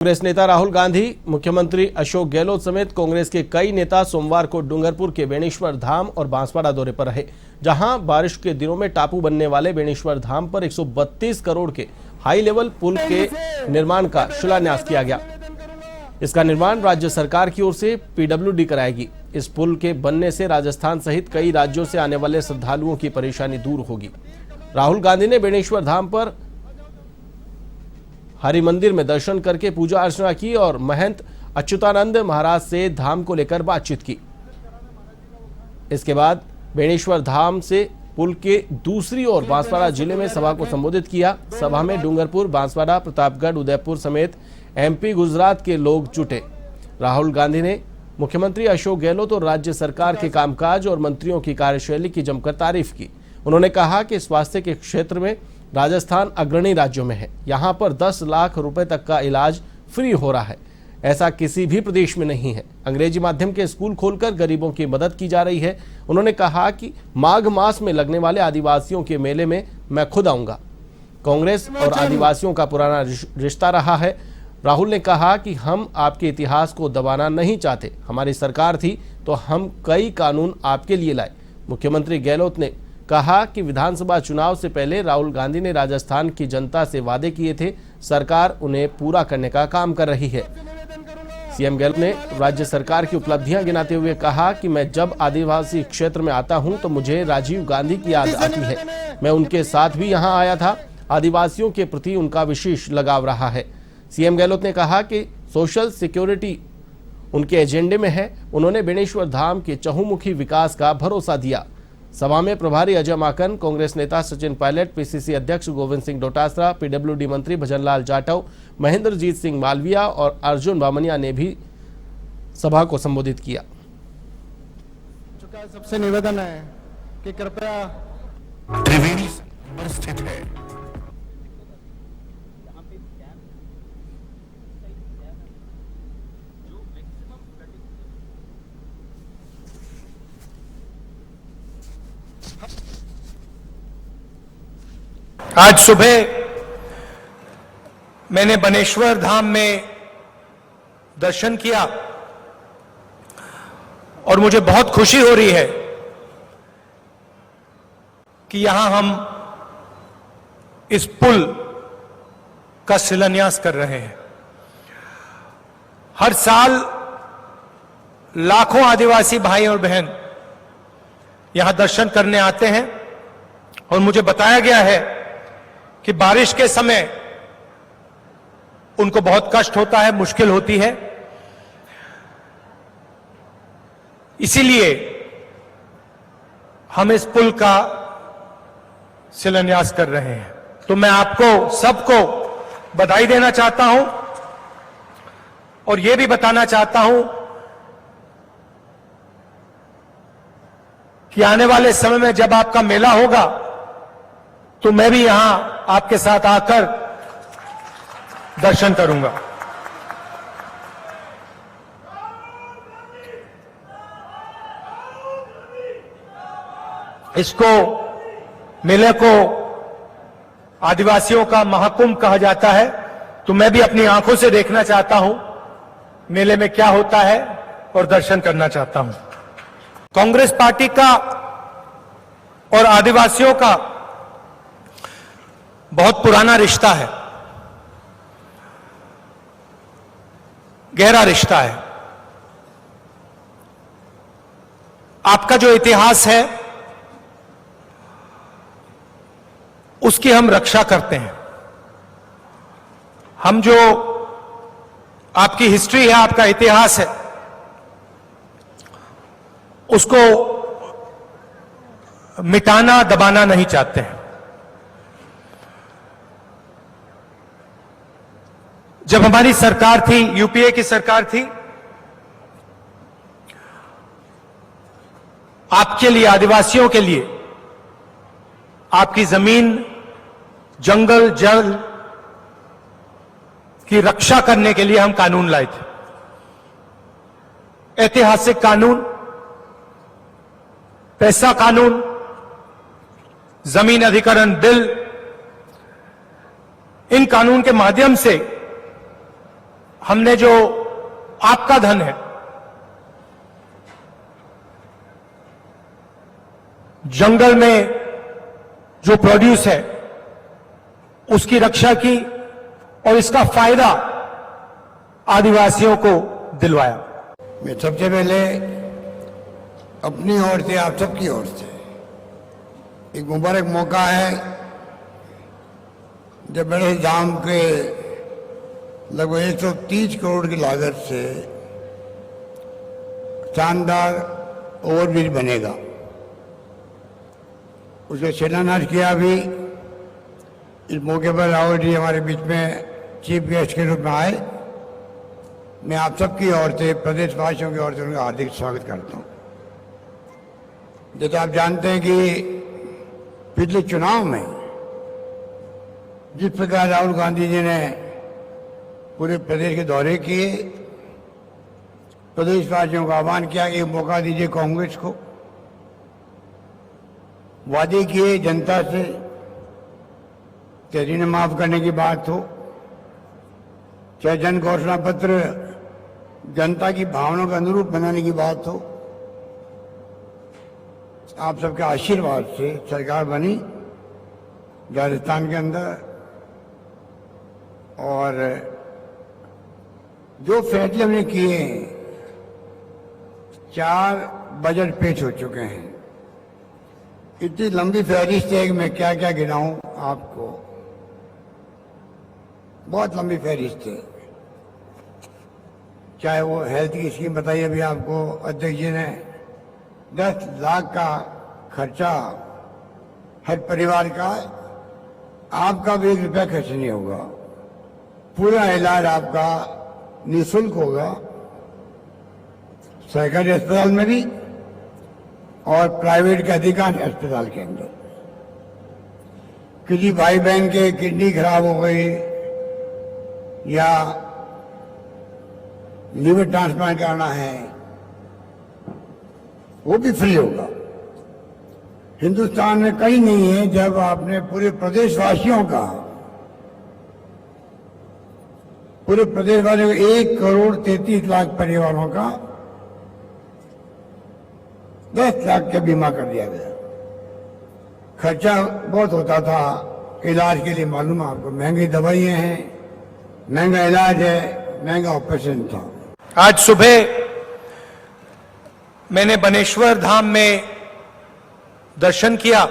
कांग्रेस नेता राहुल गांधी, मुख्यमंत्री अशोक गहलोत समेत कांग्रेस के कई नेता सोमवार को डूंगरपुर के बेणेश्वर धाम और बांसवाड़ा दौरे पर रहे, जहां बारिश के दिनों में टापू बनने वाले बेणेश्वर धाम पर 132 करोड़ के हाई लेवल पुल के निर्माण का शिलान्यास किया गया। इसका निर्माण राज्य सरकार की ओर से पीडब्ल्यूडी कराएगी। इस पुल के बनने से राजस्थान सहित कई राज्यों से आने वाले श्रद्धालुओं की परेशानी दूर होगी। राहुल गांधी ने बेणेश्वर धाम पर हरि मंदिर में दर्शन करके पूजा अर्चना की और महंत अच्युतानंद महाराज से धाम को लेकर बातचीत की। इसके बाद बेणेश्वर धाम से पुल के दूसरी ओर बांसवाड़ा जिले में सभा को संबोधित किया। सभा में डूंगरपुर, बांसवाड़ा, प्रतापगढ़, उदयपुर समेत एमपी, गुजरात के लोग जुटे। राहुल गांधी ने मुख्यमंत्री अशोक गहलोत और राज्य सरकार के कामकाज और मंत्रियों की कार्यशैली की जमकर तारीफ की। उन्होंने कहा कि स्वास्थ्य के क्षेत्र में राजस्थान अग्रणी राज्यों में है। यहां पर 10 लाख रुपए तक का इलाज फ्री हो रहा है, ऐसा किसी भी प्रदेश में नहीं है। अंग्रेजी माध्यम के स्कूल खोलकर गरीबों की मदद की जा रही है। उन्होंने कहा कि माघ मास में लगने वाले आदिवासियों के मेले में मैं खुद आऊंगा। कांग्रेस और आदिवासियों का पुराना रिश्ता रहा है। राहुल ने कहा कि हम आपके इतिहास को दबाना नहीं चाहते। हमारी सरकार थी तो हम कई कानून आपके लिए लाए। मुख्यमंत्री गहलोत ने कहा कि विधानसभा चुनाव से पहले राहुल गांधी ने राजस्थान की जनता से वादे किए थे, सरकार उन्हें पूरा करने का काम कर रही है। सीएम गहलोत ने राज्य सरकार की उपलब्धियां गिनाते हुए कहा कि मैं जब आदिवासी क्षेत्र में आता हूं तो मुझे राजीव गांधी की याद आती है। मैं उनके साथ भी यहां आया था। आदिवासियों के प्रति उनका विशेष लगाव रहा है। सीएम गहलोत ने कहा कि सोशल सिक्योरिटी उनके एजेंडे में है। उन्होंने बेणेश्वर धाम के चहुमुखी विकास का भरोसा दिया। सभा में प्रभारी अजय माकन, कांग्रेस नेता सचिन पायलट, पीसीसी अध्यक्ष गोविंद सिंह डोटासरा, पीडब्ल्यूडी मंत्री भजनलाल जाटव, महेंद्रजीत सिंह मालविया और अर्जुन बामनिया ने भी सभा को संबोधित किया। सबसे निवेदन है कि कृपया त्रिवेणी पर स्थित है। आज सुबह मैंने बेणेश्वर धाम में दर्शन किया और मुझे बहुत खुशी हो रही है कि यहां हम इस पुल का शिलान्यास कर रहे हैं। हर साल लाखों आदिवासी भाई और बहन यहां दर्शन करने आते हैं और मुझे बताया गया है कि बारिश के समय उनको बहुत कष्ट होता है, मुश्किल होती है। इसीलिए हम इस पुल का शिलान्यास कर रहे हैं। तो मैं आपको सबको बधाई देना चाहता हूं और यह भी बताना चाहता हूं कि आने वाले समय में जब आपका मेला होगा तो मैं भी यहां आपके साथ आकर दर्शन करूंगा। इसको मेले को आदिवासियों का महाकुंभ कहा जाता है, तो मैं भी अपनी आंखों से देखना चाहता हूं मेले में क्या होता है और दर्शन करना चाहता हूं। कांग्रेस पार्टी का और आदिवासियों का बहुत पुराना रिश्ता है, गहरा रिश्ता है। आपका जो इतिहास है उसकी हम रक्षा करते हैं। हम जो आपकी हिस्ट्री है, आपका इतिहास है, उसको मिटाना, दबाना नहीं चाहते हैं। जब हमारी सरकार थी, यूपीए की सरकार थी, आपके लिए, आदिवासियों के लिए आपकी जमीन, जंगल, जल की रक्षा करने के लिए हम कानून लाए थे। ऐतिहासिक कानून, पैसा कानून, जमीन अधिग्रहण बिल, इन कानून के माध्यम से हमने जो आपका धन है, जंगल में जो प्रोड्यूस है, उसकी रक्षा की और इसका फायदा आदिवासियों को दिलवाया। मैं सबसे पहले अपनी ओर से, आप सबकी ओर से एक मुबारक मौका है जब बड़े धाम के लगभग 130 करोड़ की लागत से शानदार ओवरब्रिज बनेगा, उसका शिलान्यास किया भी। इस मौके पर राहुल जी हमारे बीच में चीफ गेस्ट के रूप में आए। मैं आप सबकी ओर से, प्रदेशवासियों की ओर से उनका हार्दिक स्वागत करता हूं। जैसे आप जानते हैं कि पिछले चुनाव में जिस प्रकार राहुल गांधी जी ने पूरे प्रदेश के दौरे किए, प्रदेशवासियों का आह्वान किया कि मौका दीजिए कांग्रेस को, वादे किए जनता से, चाहे ऋण माफ करने की बात हो, चाहे जन घोषणा पत्र जनता की भावनाओं के अनुरूप बनाने की बात हो, आप सबके आशीर्वाद से सरकार बनी राजस्थान के अंदर। और जो फैसले हमने किए हैं, 4 बजट पेश हो चुके हैं। इतनी लंबी फहरिस्त है कि मैं क्या क्या गिनाऊं आपको, बहुत लंबी फहरिस्त है। चाहे वो हेल्थ की स्कीम बताइए, अभी आपको अध्यक्ष जी ने 10 लाख का खर्चा हर परिवार का, आपका भी 1 रुपया खर्च नहीं होगा, पूरा इलाज आपका निःशुल्क होगा, सरकारी अस्पताल में भी और प्राइवेट के अधिकांश अस्पताल के अंदर। किसी भाई बहन के किडनी खराब हो गई या लिवर ट्रांसप्लांट कराना है, वो भी फ्री होगा। हिंदुस्तान में कहीं नहीं है जब आपने पूरे प्रदेशवासियों का, पूरे प्रदेशवासियों को 1,33,00,000 परिवारों का 10 लाख का बीमा कर दिया गया। खर्चा बहुत होता था इलाज के लिए, मालूम है आपको, महंगी दवाइयां हैं, महंगा इलाज है, महंगा ऑपरेशन था। आज सुबह मैंने बनेश्वर धाम में दर्शन किया